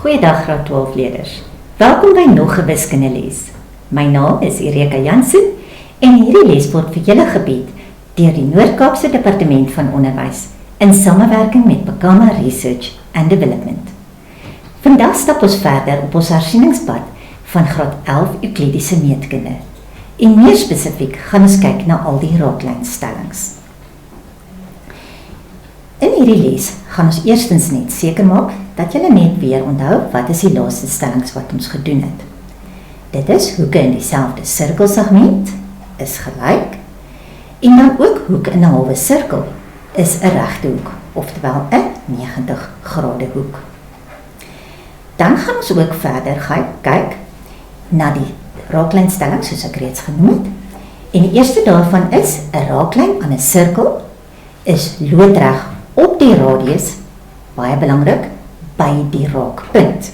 Goeiedag graad 12 leerders. Welkom by nog 'n wiskundeles. My naam is Erika Jansen en hierdie les word vir julle gebied deur die Noord-Kaapse Departement van Onderwys in samewerking met Bekama Research and Development. Vandag stap ons verder op ons hersieningspad van graad 11 Euklidiese meetkunde. En meer spesifiek gaan ons kyk na al die raaklynstellings. In hierdie les gaan ons eerstens net seker maak dat julle net weer onthou wat is die laaste stellings wat ons gedoen het. Dit is hoeke in dieselfde sirkelsegment is gelyk en dan ook hoek in 'n halwe sirkel is 'n regte hoek, oftewel 'n 90 grade hoek. Dan gaan ons ook verder kyk na die raaklynstellings soos ek reeds genoem het. En die eerste daarvan is 'n raaklyn aan 'n sirkel is loodreg op die radius, baie belangrik, by die raakpunt.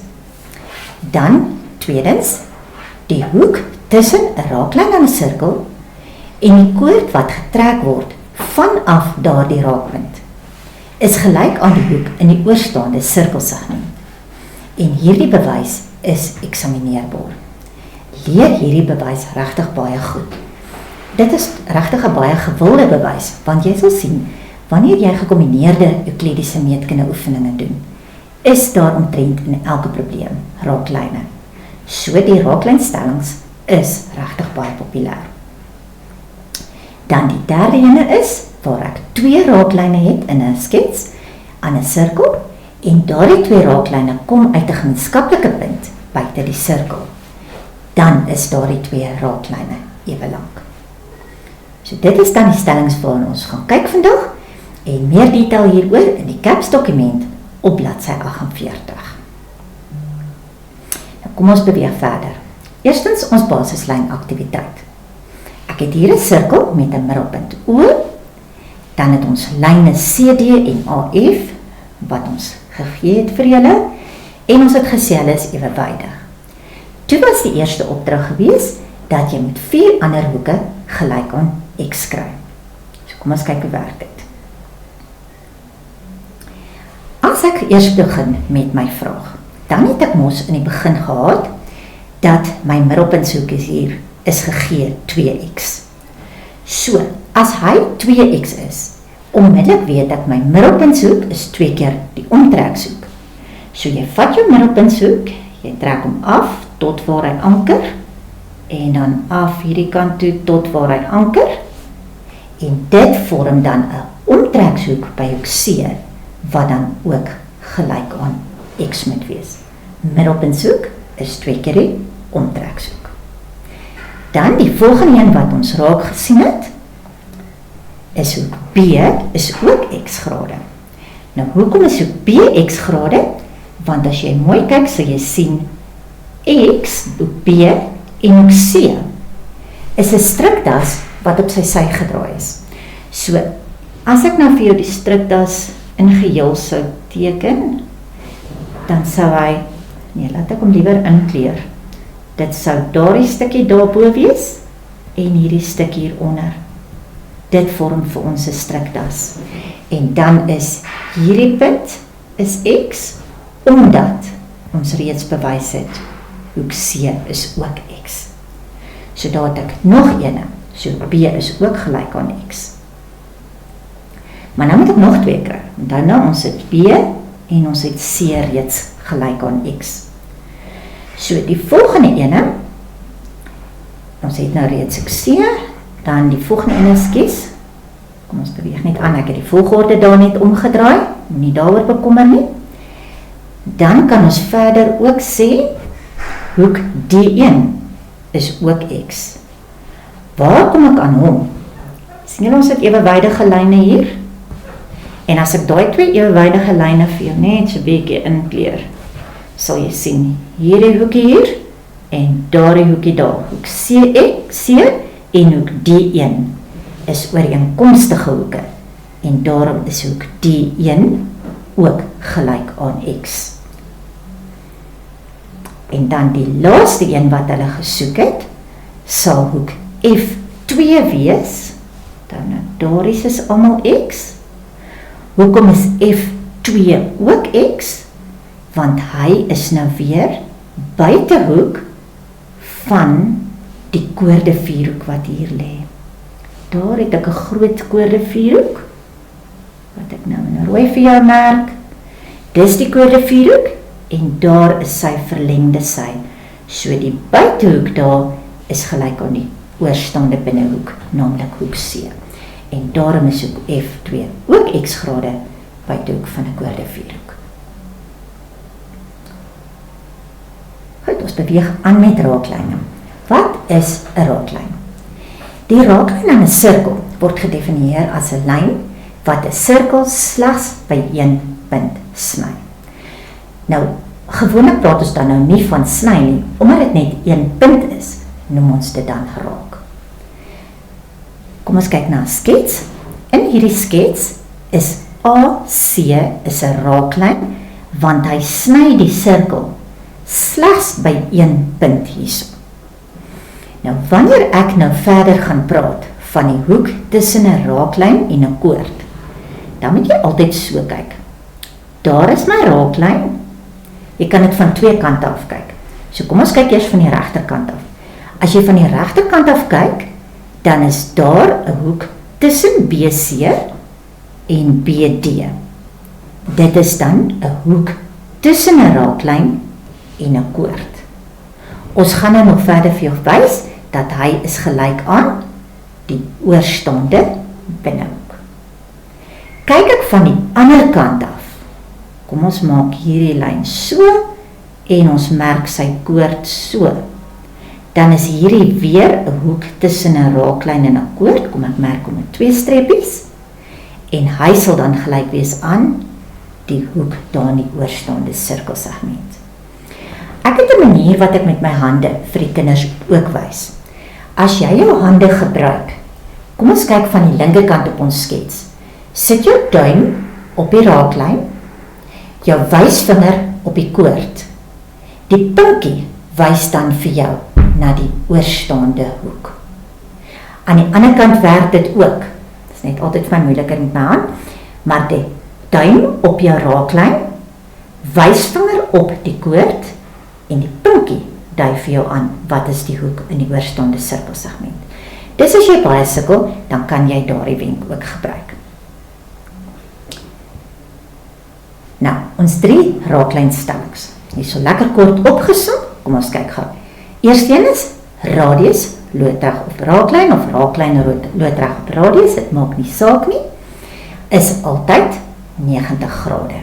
Dan, tweedens, die hoek tussen 'n raaklyn en 'n sirkel en die koord wat getrek word vanaf daardie raakpunt is gelyk aan die hoek in die oorstaande sirkelsegment. En hierdie bewys is eksamineerbaar. Leer hierdie bewys regtig baie goed. Dit is regtig 'n baie gewilde bewys, want jy sal sien wanneer jy gekombineerde Euklidiese meetkunde oefeninge doen, is daar omtrent in elke probleem raaklyne. So die raaklynstellings is regtig baie populêr. Dan die derde ene is waar ek 2 raaklyne het in 'n skets aan 'n sirkel en daardie 2 raaklyne kom uit 'n gemeenskaplike punt buite die sirkel. Dan is daardie 2 raaklyne ewe lank. So dit is dan die stellings waarna ons gaan kyk vandag en meer detail hieroor in die CAPS dokument op bladsy 48. Nou kom ons beweeg verder. Eerstens ons basislyn aktiwiteit. Ek het hier 'n sirkel met 'n middelpunt O, dan het ons lyne CD en AF wat ons gegee het vir julle en ons het gesê hulle is ewewydig. Toe was die eerste opdrag gewees dat jy met 4 ander hoeke gelyk aan X kry. So kom ons kyk hoe werk dit. As ek eers begin met my vraag, dan het ek mos in die begin gehad dat my middelpunthoek hier is gegee 2x. So, as hy 2x is, onmiddellik weet ek my middelpunthoek is 2 keer die omtrekshoek. So jy vat jou middelpunthoek, jy trek hom af tot waar hy anker en dan af hierdie kant toe tot waar hy anker en dit vorm dan 'n omtrekshoek by hoek C wat dan ook gelyk aan X moet wees. Middelpunthoek is 2 keer die omtrekshoek. Dan die volgende een wat ons raak gesien het is hoek B is ook X grade. Nou hoekom is hoek B X grade? Want as jy mooi kyk sal jy sien X, hoek B en hoek C is 'n strikdas wat op sy sy gedraai is. So, as ek nou vir jou die strikdas in geheel sou teken, dan sou hy, nee, laat ek hom liewer inkleur. Dit sou daardie stukkie daarbo wees en hierdie stukkie hieronder. Dit vorm vir ons 'n strikdas. En dan is hierdie punt is X, omdat ons reeds bewys het, hoek C is ook X. So daar het ek nog ene, so B is ook gelyk aan X. Maar nou moet ek nog 2 kry. Dan nou ons het B en ons het C reeds gelyk aan X. So die volgende ene, ons het nou reeds C, dan die volgende ene is kies. Kom ons beweeg net aan, ek het die volgorde daar net omgedraai, nie daaroor bekommer nie. Dan kan ons verder ook sê, hoek D1 is ook X. Waar kom ek aan hom? Sien julle ons het ewewydige lyne hier? En as ek daai 2 ewewydige lyne vir jou net so 'n bietjie inkleur, sal jy sien hierdie hoekie hier en daardie hoekie daar. Hoek C en hoek D1 is ooreenkomstige hoeke en daarom is hoek D1 ook gelyk aan X. En dan die laaste een wat hulle gesoek het, sal hoek F2 wees. Dan daardie is almal X. Hoekom is F2 ook X? want hy is nou weer buitehoek van die koorde vierhoek wat hier lê. Daar het ek 'n groot koorde vierhoek, wat ek nou in rooi vir jou merk. Dis die koorde vierhoek, en daar is sy verlengde sy. So die buitehoek daar is gelyk aan die oorstaande binnehoek, naamlik hoek C. En daarom is hoek F2 ook x-grade buitehoek van 'n koorde vierhoek. Goed, ons beweeg aan met raaklyne. Wat is 'n raaklyn? Die raaklyn aan 'n sirkel word gedefinieer as 'n lyn wat 'n sirkel slegs by een punt sny. Nou, gewoonlik praat ons dan nou nie van sny nie, omdat dit net een punt is, noem ons dit dan raak. Kom ons kyk na 'n skets. In hierdie skets is AC is 'n raaklyn, want hy sny die sirkel slegs by een punt hierso. Nou, wanneer ek nou verder gaan praat van die hoek tussen 'n raaklyn en 'n koord, dan moet jy altyd so kyk. Daar is my raaklyn. Jy kan dit van twee kante af kyk. So kom ons kyk eers van die regterkant af. As jy van die regterkant af kyk, dan is daar 'n hoek tussen BC en BD. Dit is dan 'n hoek tussen 'n raaklyn en 'n koord. Ons gaan nou nog verder vir jou wys dat hy is gelyk aan die oorstaande binnehoek. Kyk ek van die ander kant af. Kom ons maak hierdie lyn so en ons merk sy koord so. Dan is hierdie weer 'n hoek tussen 'n raaklyn en 'n koord. Kom ek merk hom met twee streepies. En hy sal dan gelyk wees aan die hoek daar in die oorstaande sirkelsegment. Ek het 'n manier wat ek met my hande vir die kinders ook wys. As jy jou hande gebruik, kom ons kyk van die linkerkant op ons skets. Sit jou duim op die raaklyn, jou wysvinger op die koord. Die pinkie wys dan vir jou na die oorstaande hoek. Aan die ander kant werk dit ook. Dit is net altyd vir my moeiliker met my hand, maar die duim op jou raaklyn, wysvinger op die koord en die pinkie dui vir jou aan wat is die hoek in die oorstaande sirkelsegment. Dis as jy baie sukkel, dan kan jy daardie wenk ook gebruik. Nou, ons 3 raaklynstellings. Hier so lekker kort opgesom. Kom ons kyk gou. Eerste een is radius, loodreg op raaklyn of raaklyn loodreg op radius, dit maak nie saak nie, is altyd 90 grade.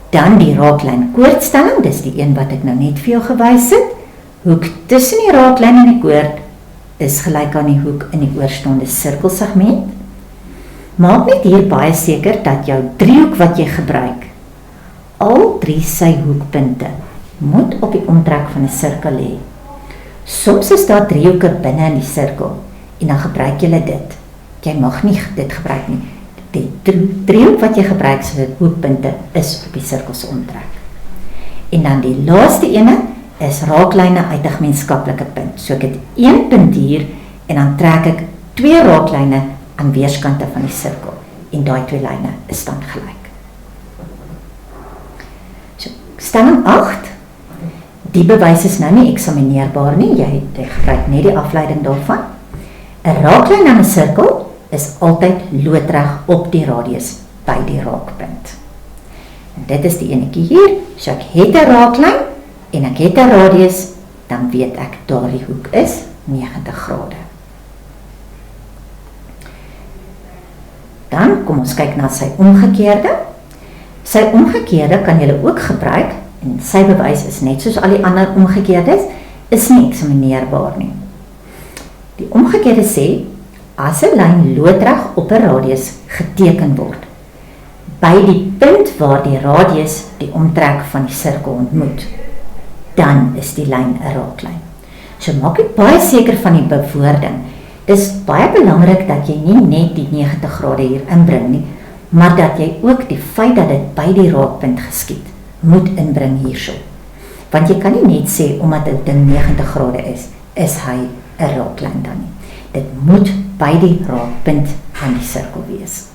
Dan die raaklyn koordstelling, dis die een wat ek nou net vir jou gewys het. Hoek tussen die raaklyn en die koord is gelyk aan die hoek in die oorstaande sirkelsegment. Maak net hier baie seker dat jou driehoek wat jy gebruik, al 3 sy hoekpunte moet op die omtrek van 'n sirkel lê. Soms is daar driehoeke binne in die sirkel en dan gebruik jy dit. Jy mag nie dit gebruik nie. Die driehoek wat jy gebruik se hoekpunte is op die sirkel se omtrek. En dan die laaste ene is raaklyne uit 'n gemeenskaplike punt. So ek het 1 punt hier en dan trek ek 2 raaklyne aan weerskante van die sirkel en daai 2 lyne is dan gelyk. So, stelling 8. Die bewys is nou nie eksamineerbaar nie, jy gebruik net die afleiding daarvan. 'n Raaklyn aan 'n sirkel is altyd loodreg op die radius by die raakpunt. En dit is die enetjie hier, so ek het 'n raaklyn en ek het 'n radius, dan weet ek daardie hoek is 90 grade. Dan kom ons kyk na sy omgekeerde. Sy omgekeerde kan jy ook gebruik en sy bewys is net soos al die ander omgekeerdes, is nie eksamineerbaar nie. Die omgekeerde sê, as 'n lyn loodreg op 'n radius geteken word, by die punt waar die radius die omtrek van die sirkel ontmoet, dan is die lyn 'n raaklyn. So maak ek baie seker van die bewoording. Dis baie belangrik dat jy nie net die 90 grade hier inbring nie, maar dat jy ook die feit dat dit by die raakpunt geskied, moet inbring hierso. Want jy kan nie net sê, omdat 'n ding 90 grade is hy 'n raaklyn dan nie. Dit moet by die raakpunt van die sirkel wees.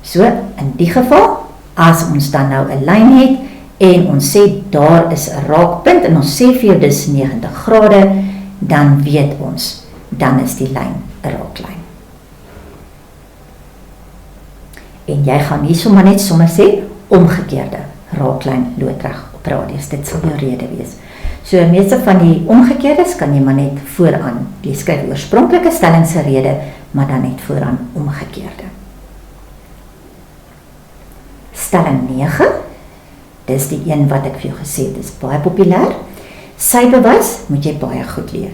So, in die geval, As ons dan nou 'n lyn het en ons sê daar is 'n raakpunt en ons sê vir jou dis 90 grade, dan weet ons, dan is die lyn 'n raaklyn. En jy gaan nie sommer net sommer sê omgekeerde raaklyn loodreg op radius. Dit sal jou rede wees. So meeste van die omgekeerdes kan jy maar net vooraan. Jy skryf oorspronklike stelling se rede, maar dan net vooraan omgekeerde. Stelling 9. Dis die een wat ek vir jou gesê het, is baie populêr. Sy bewys moet jy baie goed leer.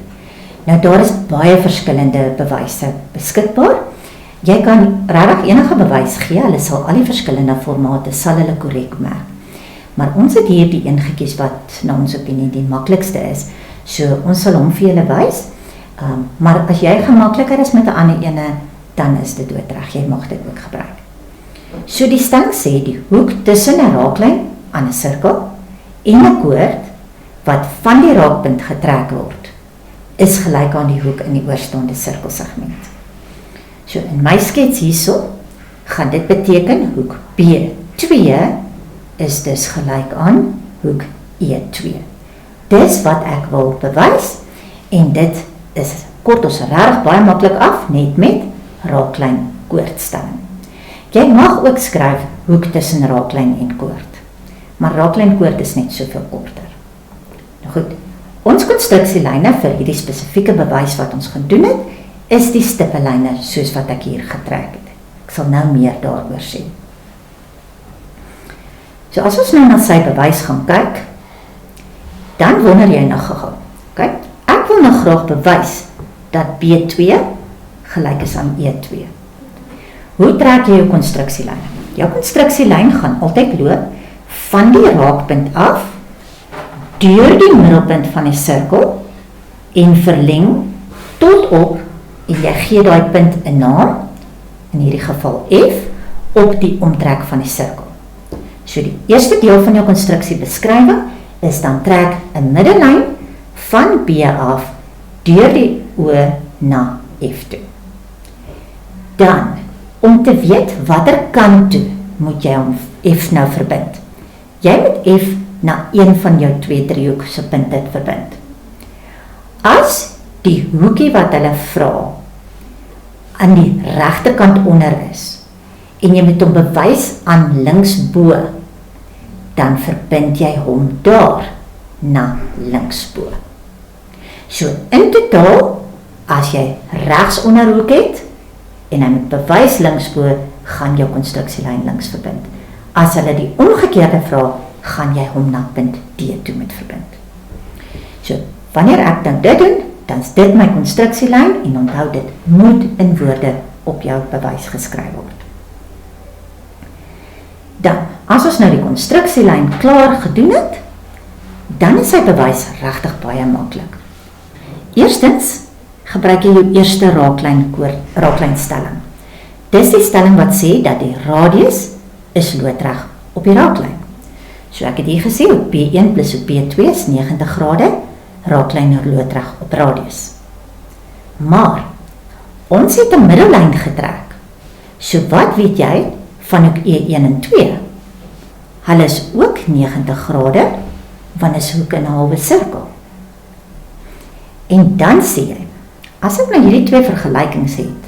Nou daar is baie verskillende bewyse beskikbaar. Jy kan regtig enige bewys gee, hulle sal al die verskillende formate sal hulle korrek merk. Maar ons het hier die een gekies wat na ons opinie die maklikste is. So ons sal hom vir julle wys. Maar as jy gemakliker is met 'n ander ene, dan is dit doodreg. Jy mag dit ook gebruik. So die stelling sê die hoek tussen 'n raaklyn aan 'n sirkel en 'n koord wat van die raakpunt getrek word, is gelyk aan die hoek in die oorstaande sirkelsegment. So in my skets hierso gaan dit beteken hoek B2 is dus gelyk aan hoek E2. Dis wat ek wil bewys en dit is kort ons regtig baie maklik af net met raaklyn koordstelling. Jy mag ook skryf hoek tussen raaklyn en koord. Maar raaklyn koord is net soveel korter. Nou goed, ons konstruksielyne vir hierdie spesifieke bewys wat ons gedoen het, is die stippellyne soos wat ek hier getrek het. Ek sal nou meer daaroor sê. So as ons nou na sy bewys gaan kyk, dan wonder jy nou gou. Kyk, ek wil nou graag bewys dat B2 gelyk is aan E2. Hoe trek jy jou konstruksielyn? Jou konstruksielyn gaan altyd loop van die raakpunt af, deur die middelpunt van die sirkel en verleng tot op, en jy gee daai punt 'n naam, in hierdie geval F, op die omtrek van die sirkel. So die eerste deel van jou konstruksiebeskrywing is dan trek 'n middellyn van B af deur die O na F toe. Dan, om te weet watter kant toe moet jy hom F nou verbind. Jy moet F na een van jou twee driehoek se punte verbind. As die hoekie wat hulle vra aan die regterkant onder is en jy moet hom bewys aan linksbo, dan verbind jy hom daar na linksbo. So in totaal, as jy regs onderhoek het en hy moet bewys linksbo, gaan jou konstruksielyn links verbind. As hulle die omgekeerde vra, gaan jy hom na punt D toe moet verbind. So wanneer ek dan dit doen, dan is dit my konstruksielyn en onthou dit moet in woorde op jou bewys geskryf word. Dan, as ons nou die konstruksielyn klaar gedoen het, dan is sy bewys regtig baie maklik. Eerstens, gebruik jy jou eerste raaklynstelling. Dis die stelling wat sê dat die radius is loodreg op die raaklyn. So ek het hier gesê, op B1 plus op B2 is 90 grade, raaklyn loodreg op radius. Maar, ons het 'n middellyn getrek. So wat weet jy van hoek E1 en 2? Hulle is ook 90 grade, want is hoek in 'n halwe sirkel. En dan sê jy, as ek nou hierdie twee vergelykings het,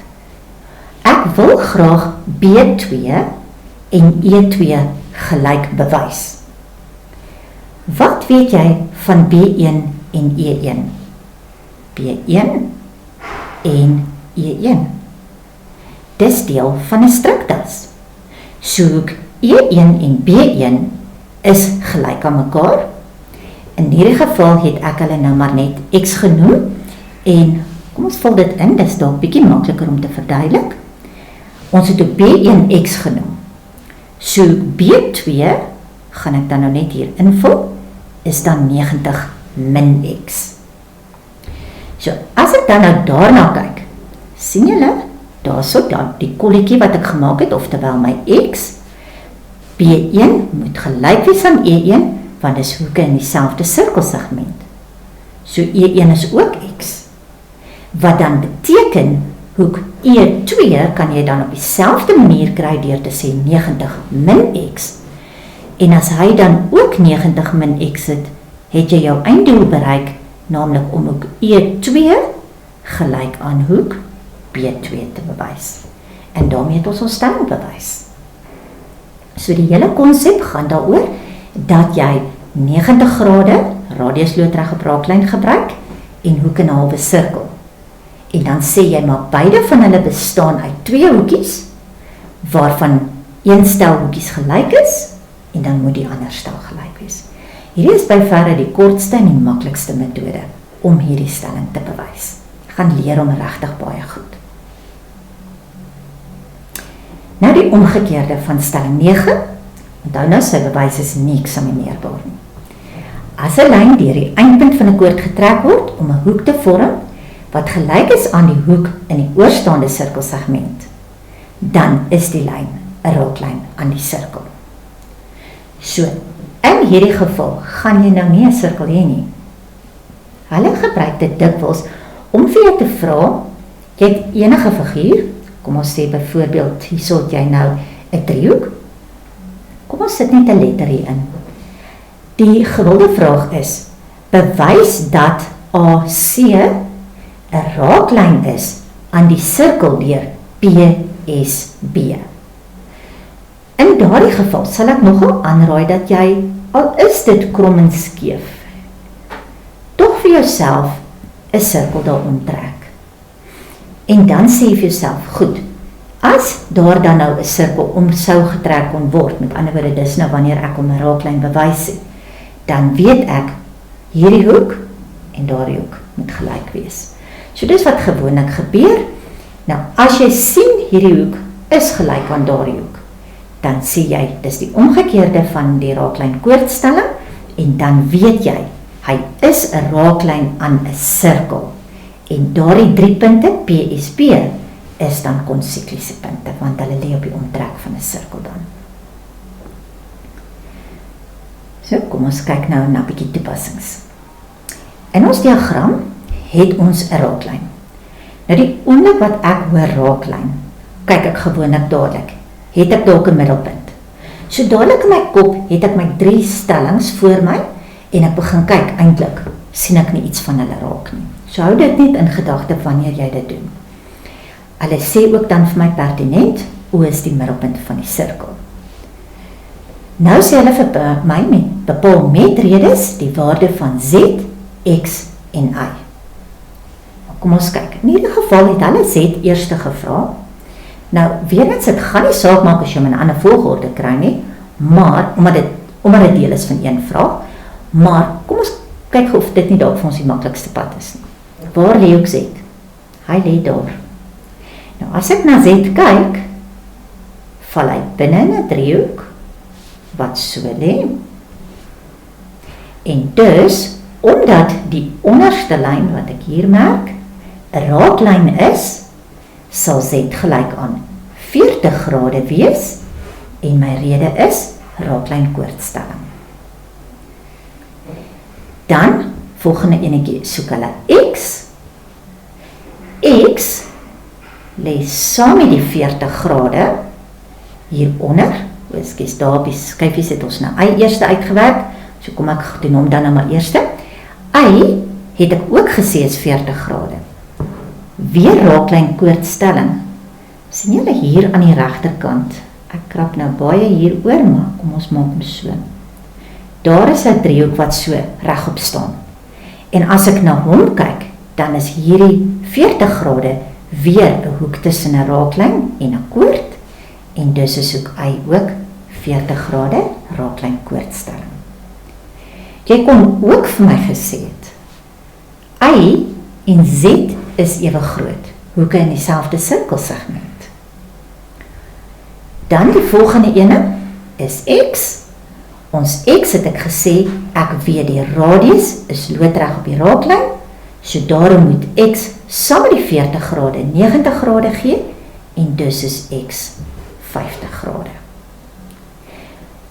ek wil graag B2 en E2 gelyk bewys. Wat weet jy van B1 en E1? B1 en E1. Dis deel van 'n struktas. So hoek E1 en B1 is gelyk aan mekaar. In hierdie geval het ek hulle nou maar net X genoem en kom ons vul dit in, dis dalk bietjie makliker om te verduidelik. Ons het ook B1X genoem. So B2 gaan ek dan nou net hier invul, is dan 90 min X. So as ek dan nou daarna kyk, sien julle, daar so dan die kolletjie wat ek gemaak het, oftewel my X, B1 moet gelyk wees aan E1, want dis hoeke in dieselfde sirkelsegment. So E1 is ook X. Wat dan beteken, hoek E2 kan jy dan op dieselfde manier kry deur te sê 90 min X En as hy dan ook 90 min x het jy jou einddoel bereik, naamlik om hoek E2 gelyk aan hoek B2 te bewys. En daarmee het ons stelling bewys. So die hele konsep gaan daaroor dat jy 90 grade radius loodreg op raaklyn gebruik en hoek en 'n halwe sirkel. En dan sê jy maar beide van hulle bestaan uit 2 hoekies waarvan een stel hoekies gelyk is en dan moet die ander stel gelyk wees. Hierdie is by verre die kortste en die maklikste metode om hierdie stelling te bewys. Jy gaan leer om regtig baie goed. Nou die omgekeerde van stelling 9. Onthou nou, sy bewys is nie eksamineerbaar nie. As 'n lyn deur die eindpunt van 'n koord getrek word om 'n hoek te vorm wat gelyk is aan die hoek in die oorstaande sirkelsegment, dan is die lyn 'n raaklyn aan die sirkel. So, in hierdie geval gaan jy nou nie 'n sirkel hê nie. Hulle gebruik dit dikwels om vir jou te vra, jy het enige figuur, kom ons sê byvoorbeeld, hierso het jy nou 'n driehoek. Kom ons sit net 'n letter hier in. Die gewilde vraag is, bewys dat AC 'n raaklyn is aan die sirkel deur PSB. In daardie geval sal ek nogal aanraai dat jy, al is dit krom en skeef, tog vir jouself 'n sirkel daarom trek. En dan sê jy vir jouself, goed, as daar dan nou 'n sirkel om sou getrek kon word, met ander woorde, dis nou wanneer ek om 'n raaklyn bewys het, dan weet ek, hierdie hoek en daardie hoek moet gelyk wees. So dis wat gewoonlik gebeur. Nou, as jy sien hierdie hoek is gelyk aan daardie hoek, dan sê jy, dis die omgekeerde van die raaklyn koordstelling, en dan weet jy, hy is 'n raaklyn aan 'n sirkel. En daardie 3 punte, PSB, is dan konsikliese punte, want hulle lê op die omtrek van 'n sirkel dan. So, kom ons kyk nou na 'n bietjie toepassings. In ons diagram het ons 'n raaklyn. Nou die oomblik wat ek hoor raaklyn, kyk ek gewoonlik dadelik, het ek dalk 'n middelpunt. So dadelik in my kop het ek my 3 stellings voor my, en ek begin kyk, eintlik sien ek nie iets van hulle raak nie. So hou dit net in gedagte wanneer jy dit doen. Hulle sê ook dan vir my pertinent, O is die middelpunt van die sirkel. Nou sê hulle vir my bepaal met redes die waarde van Z, X en Y. Kom ons kyk. In hierdie geval het hulle Z eerste gevra. Nou, weer eens, dit gaan nie saak maak as jy 'n ander volgorde kry nie, maar omdat dit deel is van een vraag, maar kom ons kyk of dit nie dalk vir ons die maklikste pad is nie. Waar lê ook Z? Hy lê daar. Nou, as ek na Z kyk, val hy binne in 'n driehoek wat so lê. En dus, omdat die onderste lyn wat ek hier merk 'n raaklyn is, sal Z gelyk aan 40 grade wees, en my rede is raaklyn koordstelling. Dan, volgende enetjie, soek hulle X. X lê saam met die 40 grade hieronder. Ekskuus, daar op die skyfies het ons nou Y eerste uitgewerk, so kom ek doen hom dan nou maar eerste. Y het ek ook gesê is 40 grade. Weer raaklyn koordstelling. Sien julle hier aan die regterkant? Ek krap nou baie hier oor, maar kom ons maak hom so. Daar is 'n driehoek wat so regop staan. En as ek na hom kyk, dan is hierdie 40 grade weer 'n hoek tussen 'n raaklyn en 'n koord, en dus is ook Y ook 40 grade raaklyn koordstelling. Jy kon ook vir my gesê het, Y en Z is ewe groot, hoeke in dieselfde sirkelsegment. Dan die volgende ene is X. Ons X het ek gesê, ek weet die radius is loodreg op die raaklyn, so daarom moet X saam met die 40 grade 90 grade gee, en dus is X 50 grade.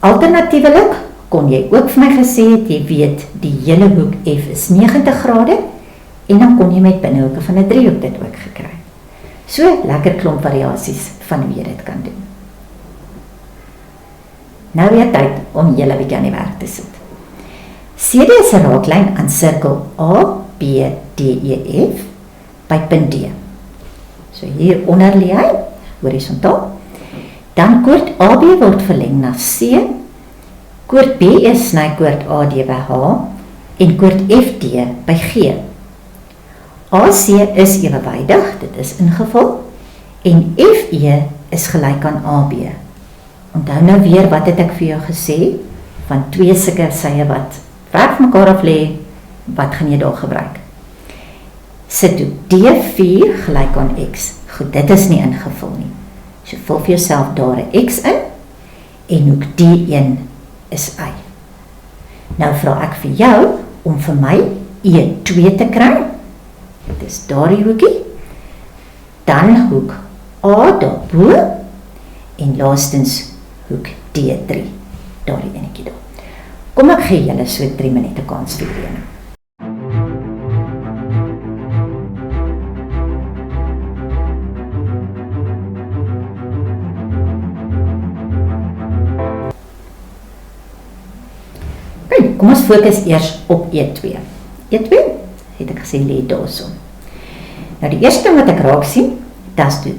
Alternatiewelik kon jy ook vir my gesê het, jy weet die hele hoek F is 90 grade, en dan kon jy met binnehoeke van 'n driehoek dit ook gekry. So, lekker klomp variasies van hoe jy dit kan doen. Nou weer tyd om julle bietjie aan die werk te sit. CD is 'n raaklyn aan sirkel A, B, D, E, F by punt D. So hier onder lê hy, horisontaal. Dan koord AB word verleng na C, koord B sny koord AD by H en koord FD by G. AC is ewewydig, dit is ingevul, en FE is gelyk aan AB. Onthou nou weer wat het ek vir jou gesê, van twee sulke sye wat ver van mekaar af lê, wat gaan jy daar gebruik? Sit toe D4 gelyk aan X. Goed, dit is nie ingevul nie. So vul vir jouself daar 'n X in, en hoek D1 is Y. Nou vra ek vir jou, om vir my E2 te kry. Dit is daardie hoekie. Dan hoek A daarbo, en laastens hoek D3, daardie enetjie daar. Kom ek gee julle so 3 minute kans vir julle. Kom ons fokus eers op E2. E2, het ek gesê, lê daarso. Nou die eerste ding wat ek raak sien,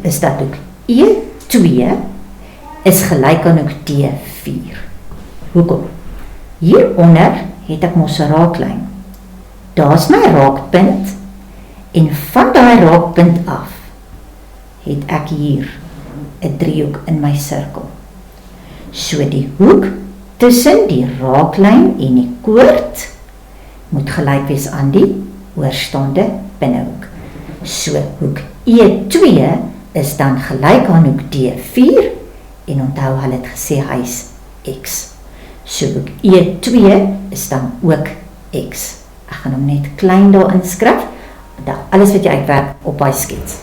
is dat ook E2 is gelyk aan ook D4. Hoekom? Hieronder het ek mos 'n raaklyn. Daar's my raakpunt, en van daai raakpunt af het ek hier 'n driehoek in my sirkel. So die hoek tussen die raaklyn en die koord moet gelyk wees aan die oorstaande binnehoek. So hoek E2 is dan gelyk aan hoek D4, en onthou hulle het gesê hy's X. So hoek E2 is dan ook X. Ek gaan hom net klein daar inskryf, dat alles wat jy uitwerk op daai skets.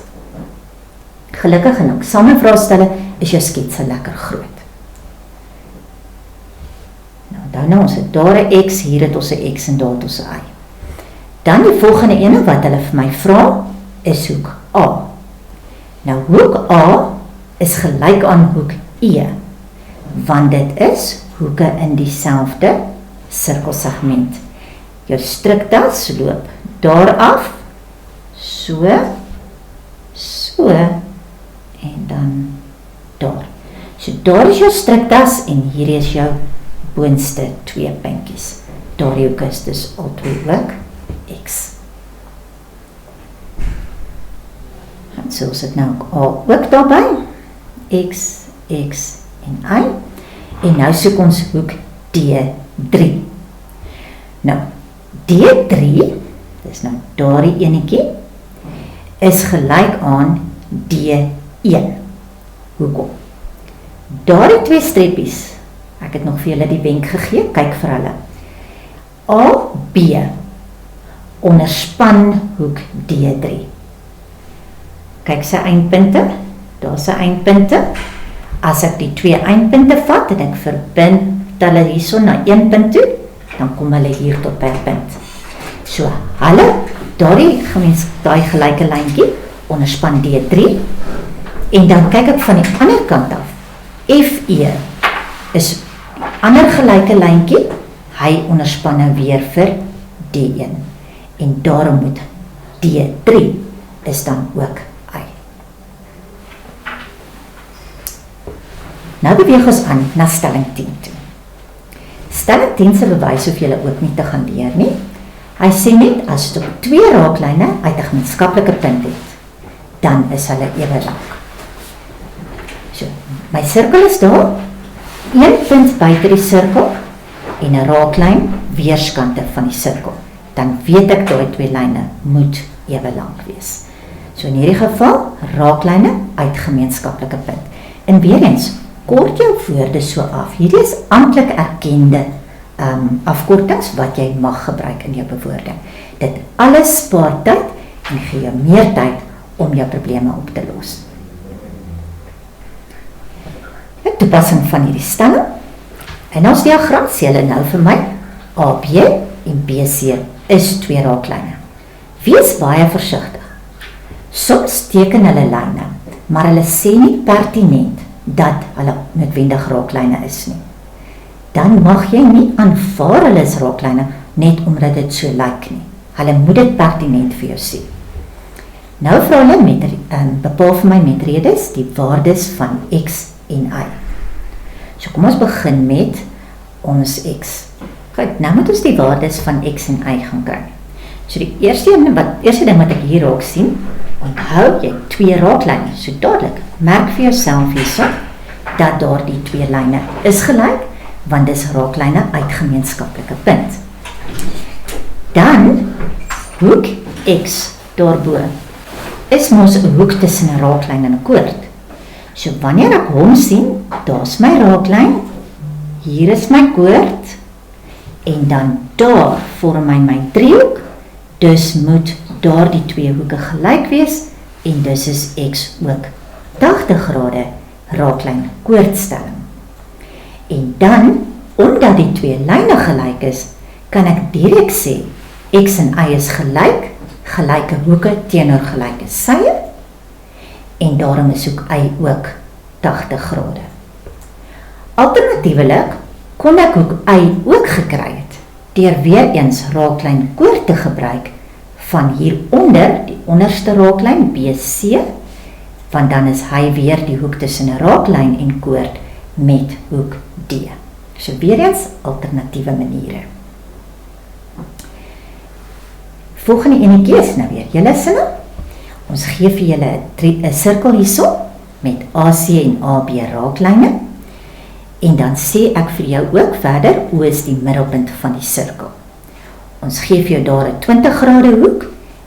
Gelukkig genoeg, saam met vraestelle is jou skets lekker groot. Nou ons het daar 'n X, hier het ons 'n X en daar het ons 'n Y. Dan die volgende ene wat hulle vir my vra, is hoek A. Nou hoek A is gelyk aan hoek E, want dit is hoeke in dieselfde sirkelsegment. Jou struktas loop daar af, so, en dan daar. So daar is jou struktas en hier is jou boonste 2 puntjies. Daardie hoek is dus altyd ook X. En so is dit nou ook daarby. X, X en Y. En nou soek ons hoek D3. Nou, D3, dis nou daardie enetjie, is gelyk aan D1. Hoekom? Daardie 2 streppies, ek het nog vir julle die wenk gegee, kyk vir hulle. A, B, onderspan hoek D3. Kyk sy eindpunte, daar sy eindpunte. As ek die 2 eindpunte vat, en ek verbind hulle hierso na 1 punt toe, dan kom hulle hier tot by 'n punt. So, hulle, daai gelyke lyntjie, onderspan D3, en dan kyk ek van die ander kant af. FE is die ander gelyke lyntjie, hy onderspan nou weer vir D1. En daarom moet D3 is dan ook Y. Nou beweeg ons aan na stelling 10 toe. Stelling 10 se bewys hoef julle ook nie te gaan leer nie. Hy sê net as dit op 2 raaklyne uit 'n gemeenskaplike punt het, dan is hulle ewe lank. So, my sirkel is daar, 1 punt buite die sirkel en 'n raaklyn weerskante van die sirkel. Dan weet ek daai 2 lyne moet ewe lank wees. So in hierdie geval, raaklyne uit gemeenskaplike punt. En weer eens, kort jou woorde so af. Hierdie is amptelik erkende afkortings wat jy mag gebruik in jou bewoording. Dit alles spaar tyd en gee jou meer tyd om jou probleme op te los. 'n Toepassing van hierdie stelling. In ons diagram sê hulle nou vir my AB en BC is 2 raaklyne. Wees baie versigtig. Soms teken hulle lyne, maar hulle sê nie pertinent dat hulle noodwendig raaklyne is nie. dan mag jy nie aanvaar hulle is raaklyne net omdat dit so lyk nie. Hulle moet dit pertinent vir jou sê. Nou vra hulle bepaal vir my met redes die waardes van X en Y. So kom ons begin met ons X. Goed, nou moet ons die waardes van X en Y gaan kry. So die eerste ding wat ek hier raak sien, onthou jy 2 raaklyne. So dadelik, merk vir jouself hierso dat daar die 2 lyne is gelyk, want dis raaklyne uit gemeenskaplike punt. Dan hoek X daarbo is mos 'n hoek tussen 'n raaklyn en 'n koord. So wanneer ek hom sien, daar's my raaklyn, hier is my koord, en dan daar vorm hy my driehoek, dus moet daar die 2 hoeke gelyk wees, en dus is X ook 80 grade raaklyn koordstelling. En dan, omdat die 2 lyne gelyk is, kan ek direk sê, X en Y is gelyk, gelyke hoeke teenoor gelyke sye, en daarom is ook Y ook 80 grade. Alternatiewelik kon ek hoek Y ook gekry het, deur weer eens raaklyn koord te gebruik van hieronder, die onderste raaklyn BC, want dan is hy weer die hoek tussen 'n raaklyn en koord met hoek D. So weer eens alternatiewe maniere. Volgende enetjie is nou weer julle sinne. Ons gee vir julle 'n sirkel hierso met AC en AB raaklyne. En dan sê ek vir jou ook verder, O is die middelpunt van die sirkel. Ons gee vir jou daar 'n 20 grade hoek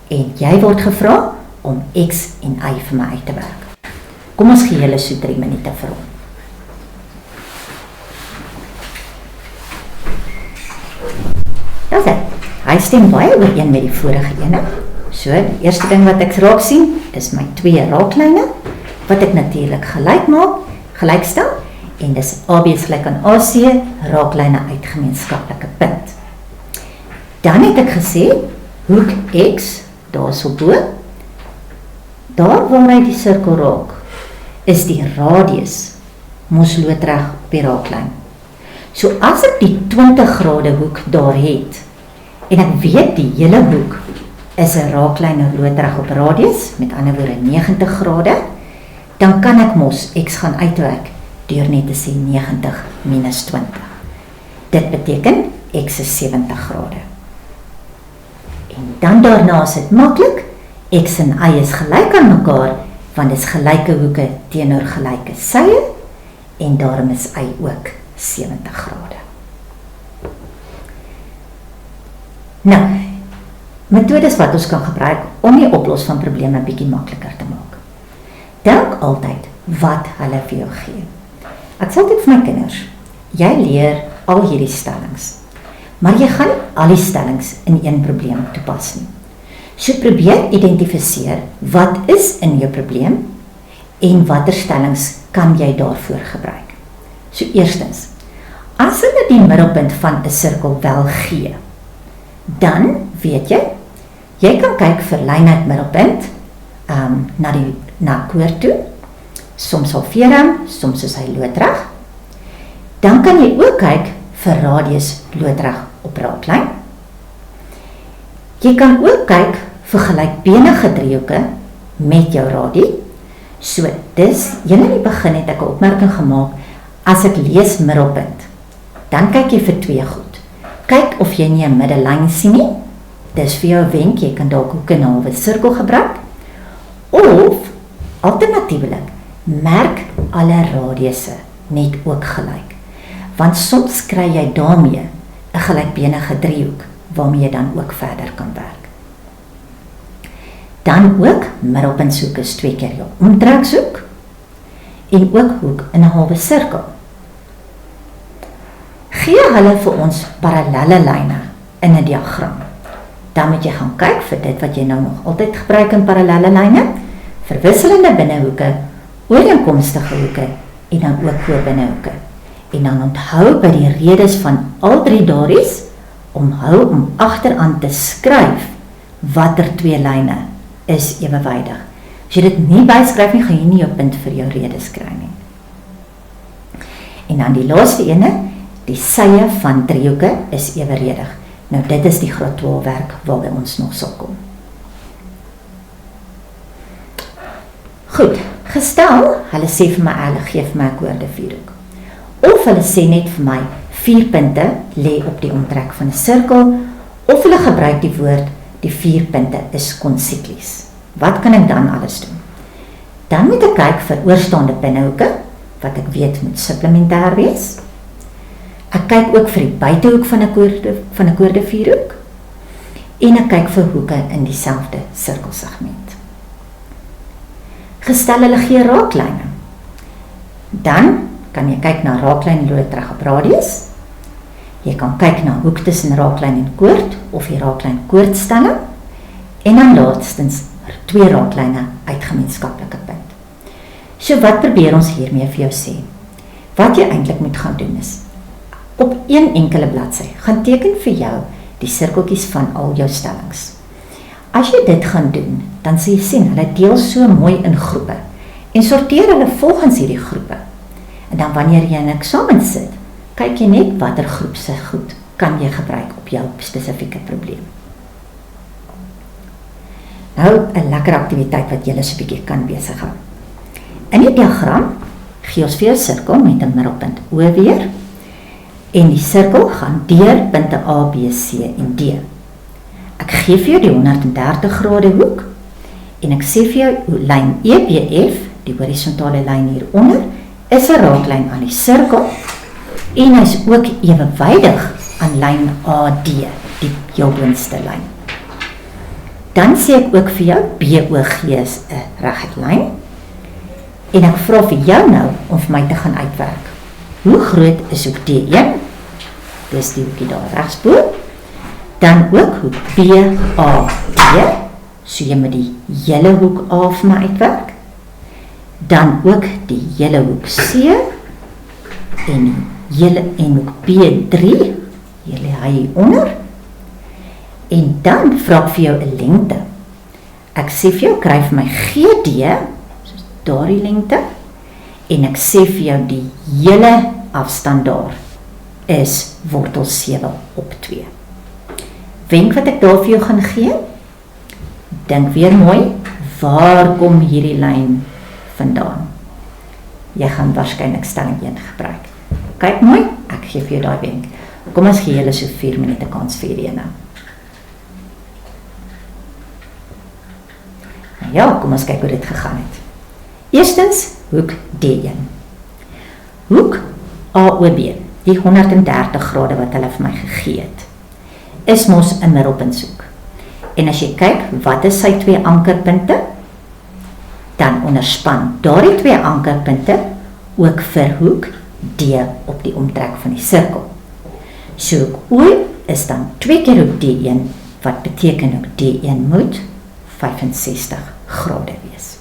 en jy word gevra om X en Y vir my uit te werk. Kom ons gee julle so 3 minute vir hom. Dat is dit. Hy stem baie ooreen met die vorige ene. So, die eerste ding wat ek raak sien, is my 2 raaklyne, wat ek natuurlik gelyk stel, en dis AB is gelyk aan AC, raaklyne uit gemeenskaplike punt. Dan het ek gesê, hoek X, daar so bo, daar waar hy die sirkel raak, is die radius, mos loodreg op die raaklyn. So as ek die 20 grade hoek daar het, en ek weet die hele hoek is 'n raaklyn loodreg op radius, met ander woorde 90 grade, dan kan ek mos X gaan uitwerk deur net te sê 90 minus 20. Dit beteken X is 70 grade. En dan daarna is dit maklik, X en Y is gelyk aan mekaar, want dit is gelyke hoeke teenoor gelyke sye, en daarom is Y ook 70 grade. Nou, metodes wat ons kan gebruik om die oplos van probleme bietjie makliker te maak. Dink altyd wat hulle vir jou gee. Ek sê dit vir my kinders, jy leer al hierdie stellings, maar jy gaan al die stellings in een probleem toepas nie. So probeer identifiseer wat is in jou probleem en watter stellings kan jy daarvoor gebruik. So eerstens, as hulle die middelpunt van 'n sirkel wel gee, dan weet jy kan kyk vir lyn uit middelpunt na koord toe. Soms halveer hom, soms is hy loodreg. Dan kan jy ook kyk vir radius loodreg op raaklyn. Jy kan ook kyk vir gelykbenige driehoeke met jou radie. So dis, julle in die begin het ek 'n opmerking gemaak, as ek lees middelpunt, dan kyk jy vir 2 goed. Kyk of jy nie 'n middellyn sien nie. Dis vir jou 'n wenk, jy kan dalk ook 'n halwe sirkel gebruik. Of alternatiewelik, merk alle radiusse net ook gelyk. Want soms kry jy daarmee 'n gelykbenige driehoek waarmee jy dan ook verder kan werk. Dan ook middelpuntsoek is 2 keer jou omtreksoek en ook hoek in 'n halwe sirkel. Gee hulle vir ons parallelle lyne in 'n diagram. Dan moet jy gaan kyk vir dit wat jy nou nog altyd gebruik in parallelle lyne, verwisselende binnehoeke, ooreenkomstige hoeke en dan ook kobinnenhoeke. En dan onthou by die redes van al 3 daaries, onthou om agteraan te skryf watter 2 lyne is ewewydig. As jy dit nie byskryf nie, gaan jy nie jou punt vir jou redes kry nie. En dan die laaste ene, Die sye van driehoeke is evenredig. Nou dit is die graad 12 werk waarby ons nog sal kom. Goed, gestel, hulle sê vir my, hulle gee vir my 'n koorde vierhoek. Of hulle sê net vir my, 4 punte lê op die omtrek van 'n sirkel, of hulle gebruik die woord, die 4 punte is konsiklies. Wat kan ek dan alles doen? Dan moet ek kyk vir oorstaande binnehoeke, wat ek weet moet supplementêr wees. Ek kyk ook vir die buitehoek van 'n koorde vierhoek, en ek kyk vir hoeke in dieselfde sirkelsegment. Gestel hulle gee raaklyne, dan kan jy kyk na raaklyn loop terug op radius. Jy kan kyk na hoek tussen raaklyn en koord, of die raaklyn koordstelling, en dan laastens 2 raaklyne uit gemeenskaplike punt. So wat probeer ons hiermee vir jou sê? Wat jy eintlik moet gaan doen is, op een enkele bladsy, gaan teken vir jou die sirkeltjies van al jou stellings. As jy dit gaan doen, dan sê jy sien, hulle deel so mooi in groepe, en sorteer hulle volgens hierdie groepe. En dan wanneer jy in 'n eksamen sit, kyk jy net watter groep se goed kan jy gebruik op jou spesifieke probleem. Nou, 'n lekker aktiwiteit wat julle so 'n bietjie kan besig hou. In die diagram gee ons vir jou 'n sirkel met 'n middelpunt O weer, en die sirkel gaan deur punte A, B, C en D. Ek gee vir jou die 130 grade hoek, en ek sê vir jou, lyn EBF, die horisontale lyn hieronder, is 'n raaklyn aan die sirkel, en hy is ook ewenwydig aan lyn AD, die heel boonste lyn. Dan sê ek ook vir jou, BOG is 'n reguit lyn, en ek vra vir jou nou om vir my te gaan uitwerk. Hoe groot is hoek D1? Dis die hoekie daar regsbo. Dan ook hoek BAD, so jy moet die hele hoek A vir my uitwerk. Dan ook die hele hoek C, en hoek B3, hier lê hy onder. En dan vra ek vir jou 'n lengte. Ek sê vir jou, kry vir my GD, soos daardie lengte, en ek sê vir jou die hele afstand daar is wortel 7 op 2. Wenk wat ek daar vir jou gaan gee, dink weer mooi, waar kom hierdie lyn vandaan? Jy gaan waarskynlik stelling 1 gebruik. Kyk mooi, ek gee vir jou daai wenk. Kom ons gee julle so 4 minute kans vir hierdie ene. Nou ja, kom ons kyk hoe dit gegaan het. Eerstens, hoek D1. Hoek AOB, die 130 grade wat hulle vir my gegee het, is mos 'n middelpuntshoek. En as jy kyk, wat is sy 2 ankerpunte? Dan onderspan daardie 2 ankerpunte ook vir hoek D op die omtrek van die sirkel. So hoek O is dan 2 keer hoek D1, wat beteken hoek D1 moet 65 grade wees.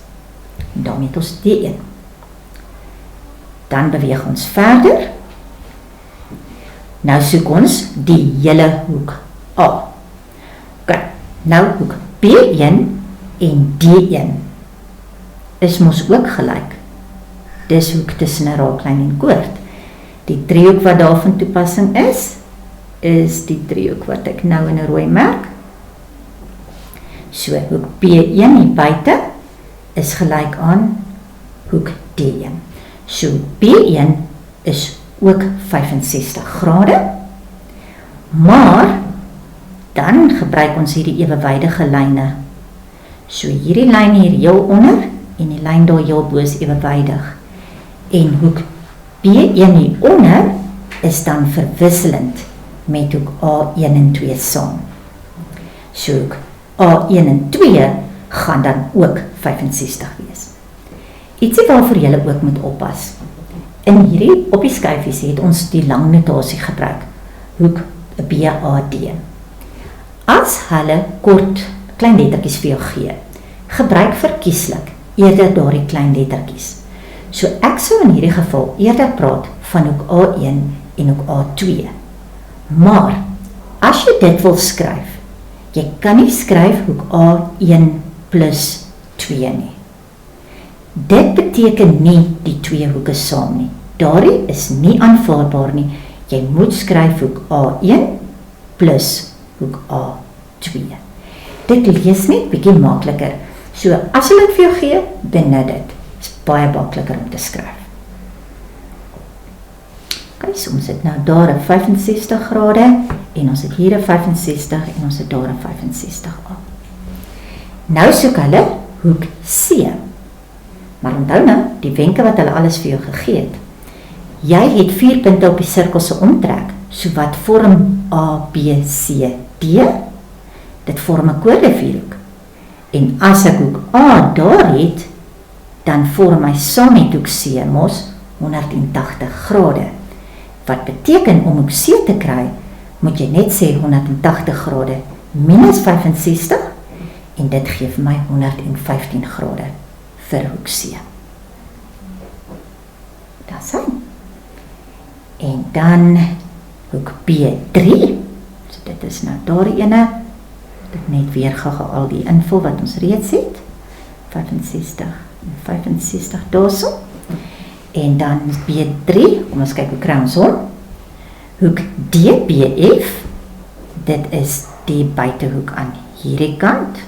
En daarmee het ons D1. Dan beweeg ons verder. Nou soek ons die hele hoek A. Ok, nou hoek B1 en D1 is mos ook gelyk. Dis hoek tussen 'n raaklyn en koord. Die driehoek wat daar van toepassing is die driehoek wat ek nou in 'n rooi merk. So hoek B1 hier buite is gelyk aan hoek D1. So B1 is ook 65 grade, maar dan gebruik ons hierdie ewenwydige lyne. So hierdie lyn hier heel onder en die lyn daar heel bo is ewenwydig. En hoek B1 hier onder is dan verwisselend met hoek A1 en 2 saam. So hoek A1 en 2 gaan dan ook 65 wees. Ietsie waarvoor julle ook moet oppas. In hierdie op die skyfies het ons die lang notasie gebruik, hoek BAD. As hulle kort klein lettertjies vir jou gee, gebruik verkieslik eerder daardie klein lettertjies. So ek sou in hierdie geval eerder praat van hoek A1 en hoek A2. Maar as jy dit wil skryf, jy kan nie skryf hoek A1 plus 2 nie. Dit beteken nie die 2 hoeke saam nie. Daardie is nie aanvaarbaar nie Jy moet skryf hoek A1 plus hoek A2. Dit lees net bietjie makliker. So as hulle dit vir jou gee, benut dit. Is baie makliker om te skryf. Okay, so ons het nou daar 'n 65 grade en ons het hier 'n 65 en ons het daar 'n 65A. Nou soek hulle hoek C. Maar onthou nou, die wenke wat hulle alles vir jou gegee het. Jy het 4 punte op die sirkel se omtrek, so wat vorm A, B, C, D? Dit vorm 'n koordevierhoek. En as ek hoek A daar het, dan vorm hy saam met hoek C mos 180 grade. Wat beteken om hoek C te kry, moet jy net sê 180 grade minus 65 en dit gee vir my 115 grade vir hoek C. Dis hy. En dan hoek B3, so dit is nou daar ene, dit net weer gou al die invul wat ons reeds het, 65 en 65 daarso, en dan B3, kom ons kyk hoe kry ons hom, hoek DBF, dit is die buitehoek aan hierdie kant,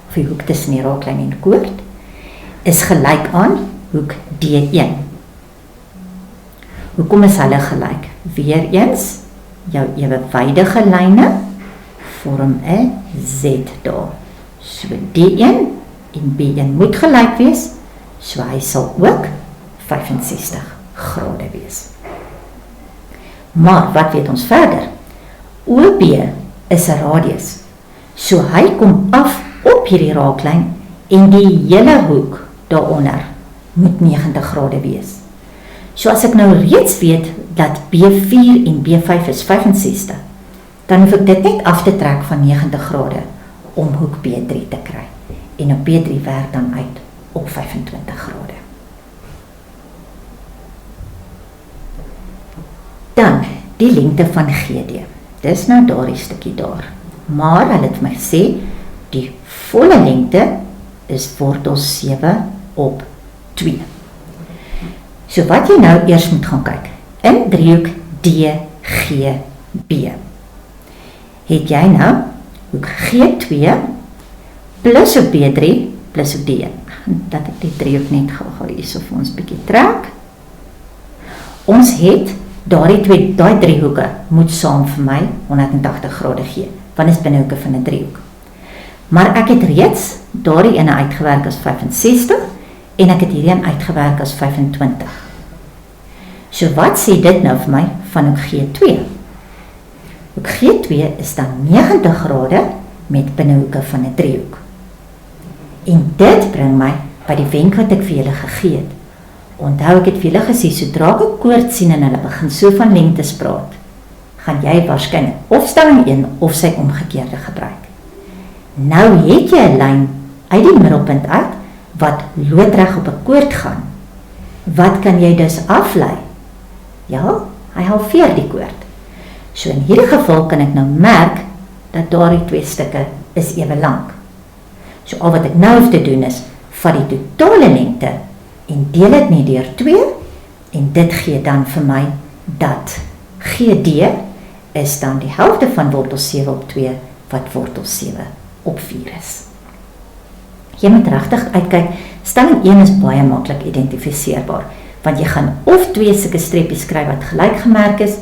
of die hoek tussen die raaklyn en koord, is gelyk aan hoek D1. Hoekom is hulle gelyk? Weereens, jou ewewydige lyne vorm 'n Z daar. So D1 en B1 moet gelyk wees, so hy sal ook 65 grade wees. Maar wat weet ons verder? OB is 'n radius, so hy kom af op hierdie raaklyn en die hele hoek daaronder moet 90 grade wees. So as ek nou reeds weet dat B4 en B5 is 65, dan hoef ek dit net af te trek van 90 grade om hoek B3 te kry. En op B3 werk dan uit op 25 grade. Dan die lengte van GD. Dis nou daardie stukkie daar. Maar hulle het my gesê, die volle lengte is wortel 7 op 2. So wat jy nou eers moet gaan kyk, in driehoek DGB, het jy nou hoek G2 plus hoek B3 plus hoek D1. Dat ek die driehoek net gou hierso vir ons bietjie trek. Ons het daai driehoeke moet saam vir my 180 grade gee, want is binnehoeke van 'n driehoek. Maar ek het reeds daardie ene uitgewerk as 65 en ek het hierdie een uitgewerk as 25. So wat sê dit nou vir my van hoek G2? Hoek G2 is dan 90 grade met binnehoeke van 'n driehoek. En dit bring my by die wenk wat ek vir julle gegee het. Onthou ek het vir julle gesê, sodra ek 'n koord sien en hulle begin so van lengtes praat, gaan jy waarskynlik of stelling 1 of sy omgekeerde gebruik. Nou het jy 'n lyn uit die middelpunt uit wat loodreg op 'n koord gaan. Wat kan jy dus aflei? Ja, hy halveer die koord. So in hierdie geval kan ek nou merk dat daardie twee stukke is ewe lank. So al wat ek nou hoef te doen is, vat die totale lengte en deel dit net deur 2 en dit gee dan vir my dat GD is dan die helfte van wortel 7 op 2 wat wortel 7 op 4 is. Jy moet regtig uitkyk, stelling 1 is baie maklik identifiseerbaar, want jy gaan of 2 sulke streepies kry wat gelyk gemerk is,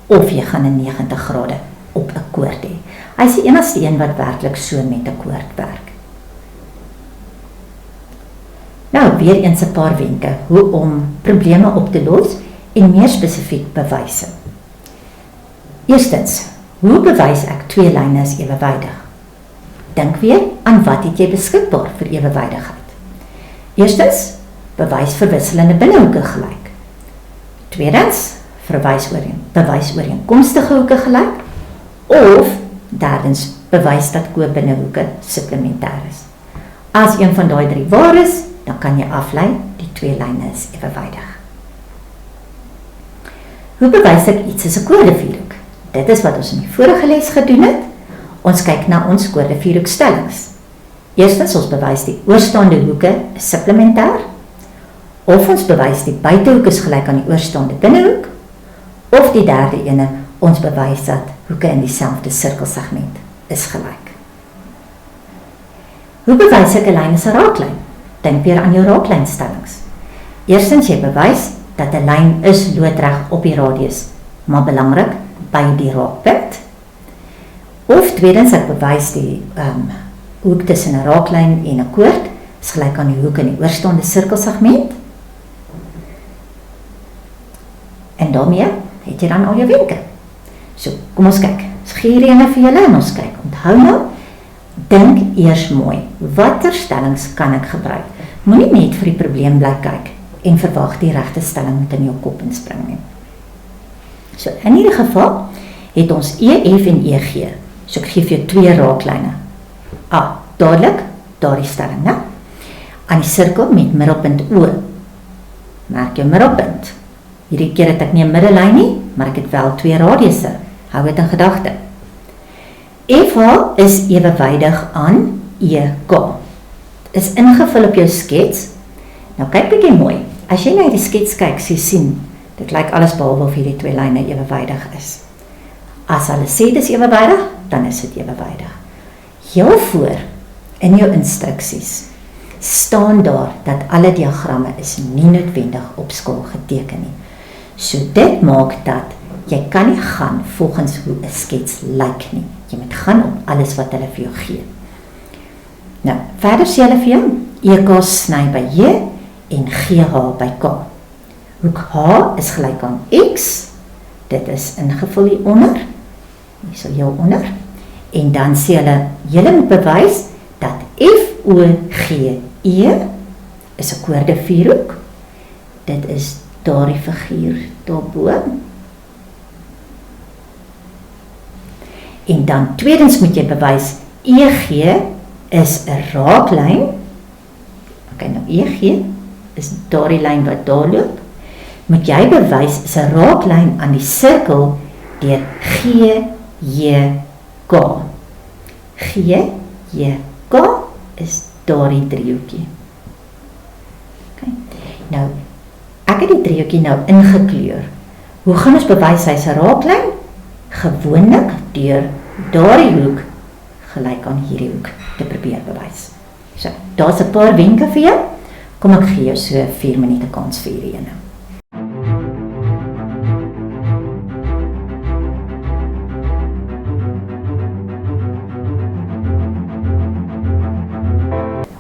of jy gaan 'n 90 grade op 'n koord hê. Hy is die enigste een wat werklik so met 'n koord werk. Nou, weer eens 'n paar wenke hoe om probleme op te los en meer spesifiek bewyse. Eerstens, hoe bewys ek twee lyne is ewewydig? Dink weer aan wat het jy beskikbaar vir ewewydigheid. Eerstens, bewys verwisselende binnehoeke gelyk. Tweedens, bewys ooreenkomstige hoeke gelyk. Of derdens, bewys dat ko-binnehoeke supplementêr is. As een van daai 3 waar is, dan kan jy aflei die twee lyne is ewewydig. Hoe bewys ek iets is 'n koordevierhoek? Dit is wat ons in die vorige les gedoen het. Ons kyk na ons koordevierhoekstellings. Eerstens, ons bewys die oorstaande hoeke is supplementêr, of ons bewys die buitehoek is gelyk aan die oorstaande binnehoek, of die derde ene, ons bewys dat hoeke in dieselfde sirkelsegment is gelyk. Hoe bewys ek 'n lyn is 'n raaklyn? Dink weer aan jou raaklynstellings. Eerstens, jy bewys dat 'n lyn is loodreg op die radius, maar belangrik, by die raakpunt. Of tweedens, ek bewys die hoek tussen 'n raaklyn en 'n koord is gelyk aan die hoek in die oorstaande sirkelsegment. En daarmee het jy dan al jou wenke. So, kom ons kyk. Ons gee hierdie ene vir julle en ons kyk. Onthou nou, dink eers mooi. Watter stellings kan ek gebruik? Moenie net vir die probleem bly kyk en verwag die regte stelling moet in jou kop inspring nie. So, in hierdie geval het ons E, F en EG. So, ek gee vir jou 2 raaklyne. Dadelik, daardie stelling, né? Aan die sirkel met middelpunt O. Merk jou middelpunt. Hierdie keer het ek nie 'n middellyn nie, maar ek het wel 2 radiusse. Hou dit in gedagte. FH is ewewydig aan EK. Is ingevul op jou skets. Nou kyk bietjie mooi. As jy na die skets kyk, sien, dit lyk alles behalwe of hierdie 2 lyne ewewydig is. As hulle sê dis ewewydig, dan is dit ewewydig. Heel voor in jou instruksies staan daar dat alle diagramme is nie noodwendig op skaal geteken nie. So dit maak dat jy kan nie gaan volgens hoe 'n skets lyk nie. Jy moet gaan op alles wat hulle vir jou gee. Nou, verder sê hulle vir jou, EK sny by J en GH by K. Hoek H is gelyk aan X, dit is ingevul hieronder, hier sal jou onder, en dan sê hulle, julle moet bewys dat FOGE is 'n koorde vierhoek, dit is daardie figuur daarbo. En dan tweedens moet jy bewys, EG is 'n raaklyn. Okay, nou EG is daardie lyn wat daar loop. Moet jy bewys is 'n raaklyn aan die sirkel deur GJK. GJK is daardie driehoekie. Okay. Nou, ek het die driehoekie nou ingekleur. Hoe gaan ons bewys hy's 'n raaklyn? Gewoonlik deur daardie hoek gelyk aan hierdie hoek te probeer bewys. So, daar's 'n paar wenke vir jou. Kom ek gee jou so 4 minute kans vir hierdie ene.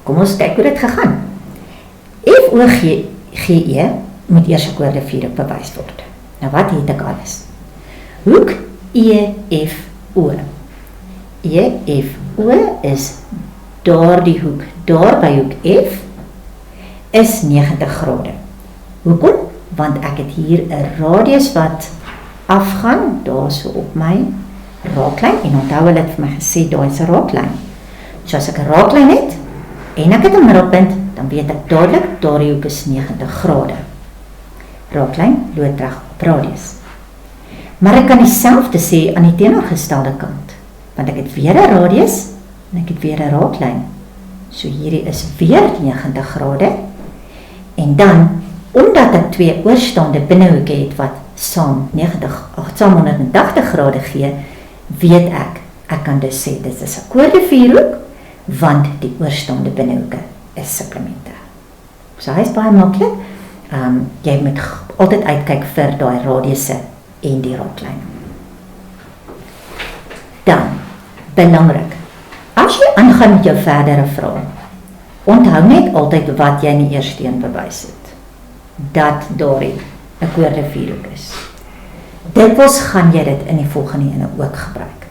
Kom ons kyk hoe dit gegaan. FOGE moet eers 'n koorde vierhoek bewys word. Nou wat het ek alles? Hoek EFO. EFO is daardie hoek, daar by hoek F is 90 grade. Hoekom? Want ek het hier 'n radius wat afgaan, daar so op my raaklyn, en onthou hulle het vir my gesê, daar is 'n raaklyn. So as ek 'n raaklyn het, en ek het 'n middelpunt, dan weet ek dadelik, daardie hoek is 90 grade. Raaklyn, loodreg op radius. Maar ek kan dieselfde sê aan die teenoorgestelde kant, want ek het weer 'n radius, en ek het weer 'n raaklyn. So hierdie is weer 90 grade, en dan, omdat ek 2 oorstaande binnehoeke het wat saam 180 grade gee, weet ek kan dus sê, dit is 'n koorde vierhoek, want die oorstaande binnehoeke is supplemente. So hy is baie maklik. Jy moet altyd uitkyk vir daai radiusse en die raaklyn. Dan, belangrik, as jy aangaan met jou verdere vrae, onthou net altyd wat jy in die eerste een bewys het, dat daardie 'n koorde vierhoek is. Dikwels gaan jy dit in die volgende ene ook gebruik.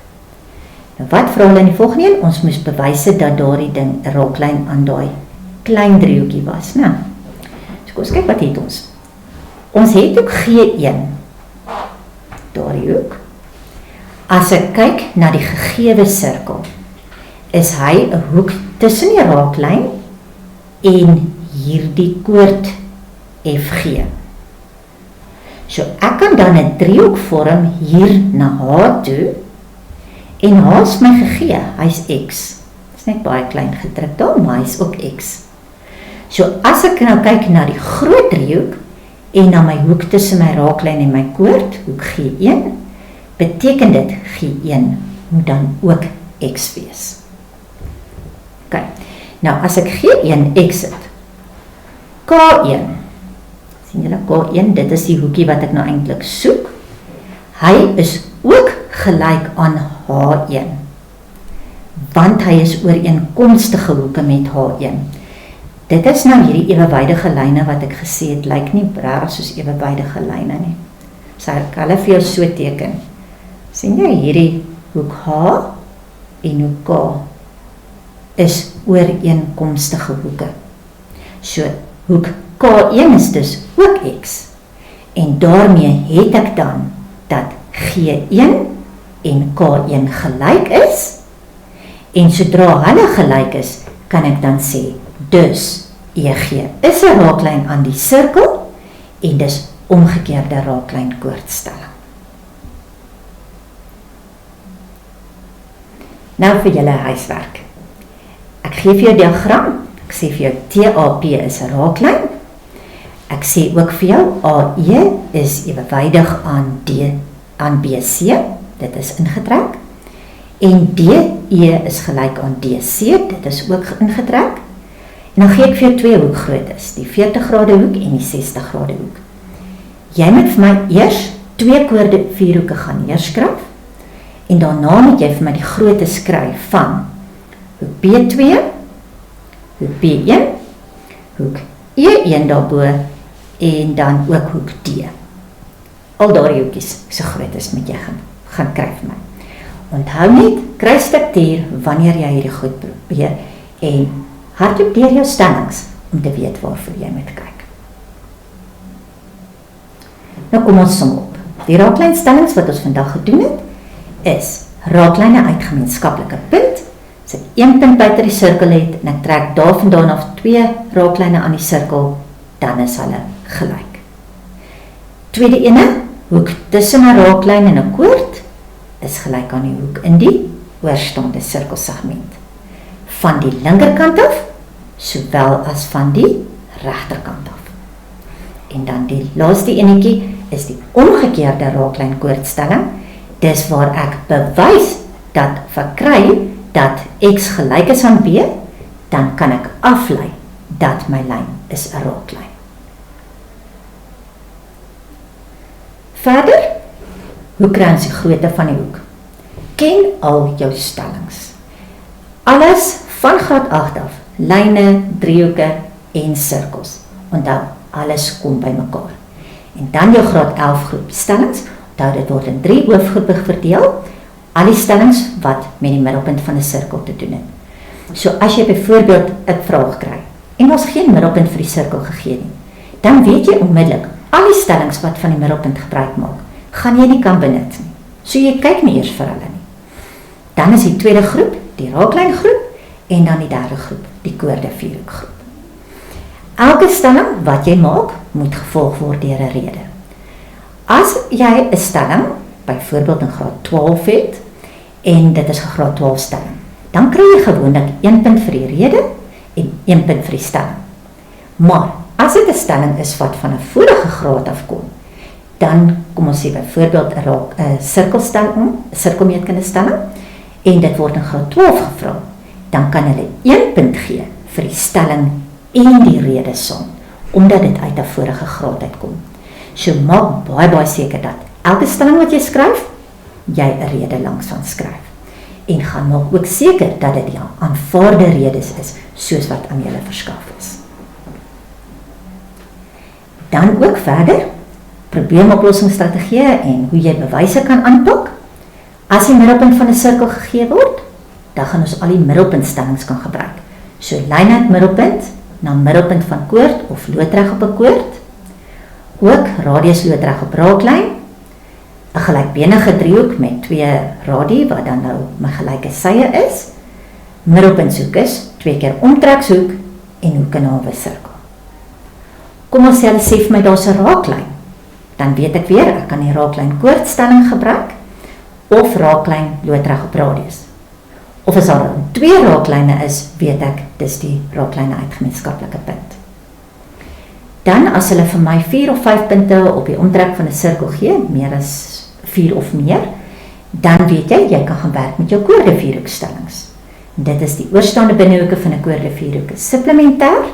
Nou wat vra hulle in die volgende een? Ons moes bewyse dat daardie ding 'n raaklyn aan daai klein driehoekie was, né? So kom ons kyk wat het ons. Ons het ook G1, daardie hoek. As ek kyk na die gegewe sirkel, is hy 'n hoek tussen die raaklyn en hierdie koord FG. So ek kan dan 'n driehoek vorm hier na H toe, en H is my gegee, hy's X. Dit is net baie klein gedruk daar, maar hy's ook X. So as ek nou kyk na die groot driehoek, en dan my hoek tussen my raaklyn en my koord, hoek G1, beteken dit G1 moet dan ook X wees. Ok, nou as ek G1 exit, K1, sien julle K1, dit is die hoekie wat ek nou eintlik soek, hy is ook gelyk aan H1, want hy is ooreenkomstige hoeke met H1. Dit is nou hierdie ewewydige lyne wat ek gesê het, lyk nie regtig soos ewewydige lyne nie. So ek hulle vir jou so teken. Sien jy hierdie hoek H en hoek K is ooreenkomstige hoeke. So hoek K1 is dus ook X en daarmee het ek dan dat G1 en K1 gelyk is en sodra hulle gelyk is, kan ek dan sê dus EG is 'n raaklyn aan die sirkel en dis omgekeerde raaklyn koordstelling. Nou vir julle huiswerk. Ek gee vir jou diagram, ek sê vir jou TAP is 'n raaklyn. Ek sê ook vir jou AE is ewewydig aan BC, dit is ingetrek. En DE is gelyk aan DC, dit is ook ingetrek. En dan gee ek vir jou twee hoekgroottes, die 40 grade hoek en die 60 grade hoek. Jy moet vir my eers twee koorde vierhoeke gaan neerskryf en daarna moet jy vir my die grootte skryf van hoek B2, hoek B1, hoek E1 daarbo en dan ook hoek D. Al daardie hoekies so groot is moet jy gaan kry vir my. Onthou net, kry struktuur wanneer jy hierdie goed probeer en hardloop deur jou stellings om te weet waarvoor jy moet kyk. Nou kom ons som op. Die raaklynstellings wat ons vandag gedoen het, is raaklyne uit gemeenskaplike punt. As ek een punt buite die sirkel het en ek trek daarvandaan af twee raaklyne aan die sirkel, dan is hulle gelyk. Tweede ene, hoek tussen 'n raaklyn en 'n koord, is gelyk aan die hoek in die oorstaande sirkelsegment. Van die linkerkant af, sowel as van die regterkant af. En dan die laaste enetjie is die omgekeerde raaklyn koordstelling. Dis waar ek bewys dat verkry dat X gelyk is aan B, dan kan ek aflei dat my lyn is 'n raaklyn. Verder, hoe kry ons die grootte van die hoek? Ken al jou stellings. Alles van graad 8 af, lyne, driehoeke en sirkels. Onthou, alles kom by mekaar. En dan jou graad 11 groep stellings, onthou dit word in 3 hoofgroepe verdeel, al die stellings wat met die middelpunt van 'n sirkel te doen het. So as jy byvoorbeeld 'n vraag kry, en ons geen middelpunt vir die sirkel gegee nie, dan weet jy onmiddellik, al die stellings wat van die middelpunt gebruik maak, gaan jy nie kan benut nie. So jy kyk nie eers vir hulle nie. Dan is die tweede groep, die raaklyngroep, en dan die derde groep, die koorde vierhoekgroep. Elke stelling wat jy maak, moet gevolg word deur 'n rede. As jy 'n stelling, byvoorbeeld in graad 12 het, en dit is 'n graad 12 stelling, dan kry jy gewoonlik 1 punt vir die rede en 1 punt vir die stelling. Maar as dit 'n stelling is wat van 'n vorige graad afkom, dan kom ons sê byvoorbeeld 'n sirkelmeetkunde stelling, en dit word in graad 12 gevra, dan kan hulle 1 punt gee vir die stelling en die rede saam, omdat dit uit 'n vorige graad uitkom. So maak baie seker dat elke stelling wat jy skryf, jy 'n rede langs van skryf. En gaan maak ook seker dat dit die aanvaarde redes is, soos wat aan julle verskaf is. Dan ook verder, probleemoplossingsstrategieë en hoe jy bewyse kan aanpak. As die middelpunt van 'n sirkel gegee word, dan gaan ons al die middelpuntstellings kan gebruik. So lyn uit middelpunt na middelpunt van koord of loodreg op 'n koord. Ook radius loodreg op raaklyn. 'n Gelykbenige driehoek met 2 radie wat dan nou my gelyke sye is. Middelpunthoek is 2 keer omtrekshoek en hoeke na 'n sirkel. Kom ons sê hulle sê vir my daar's 'n raaklyn. Dan weet ek weer, ek kan die raaklyn koordstelling gebruik of raaklyn loodreg op radius. Of as daar 2 raaklyne is, weet ek, dis die raaklyne uit gemeenskaplike punt. Dan as hulle vir my 4 of 5 punte op die omtrek van 'n sirkel gee, meer as 4 of meer, dan weet jy kan gaan werk met jou koorde-vierhoekstellings. Dit is die oorstaande binnehoeke van 'n koorde-vierhoek is supplementêr,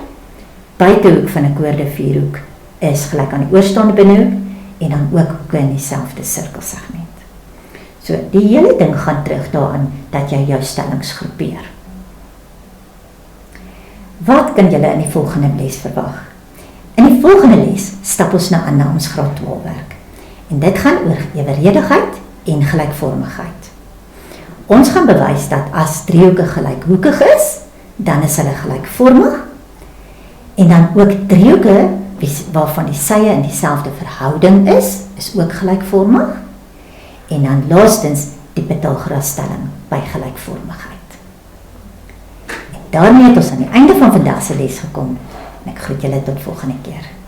buitehoek van 'n koorde-vierhoek is gelyk aan die oorstaande binnehoek en dan ook hoeke in dieselfde sirkelsegment. So, die hele ding gaan terug daaraan dat jy jou stellings groepeer. Wat kan julle in die volgende les verwag? In die volgende les stap ons na ons graad 12 werk. En dit gaan oor eweredigheid en gelykvormigheid. Ons gaan bewys dat as driehoeke gelykhoekig is, dan is hulle gelykvormig. En dan ook driehoeke waarvan die sye in dieselfde verhouding is ook gelykvormig. En dan laastens die Pythagoras-stelling by gelykvormigheid. En daarmee het ons aan die einde van vandag se les gekom. En ek groet julle tot volgende keer.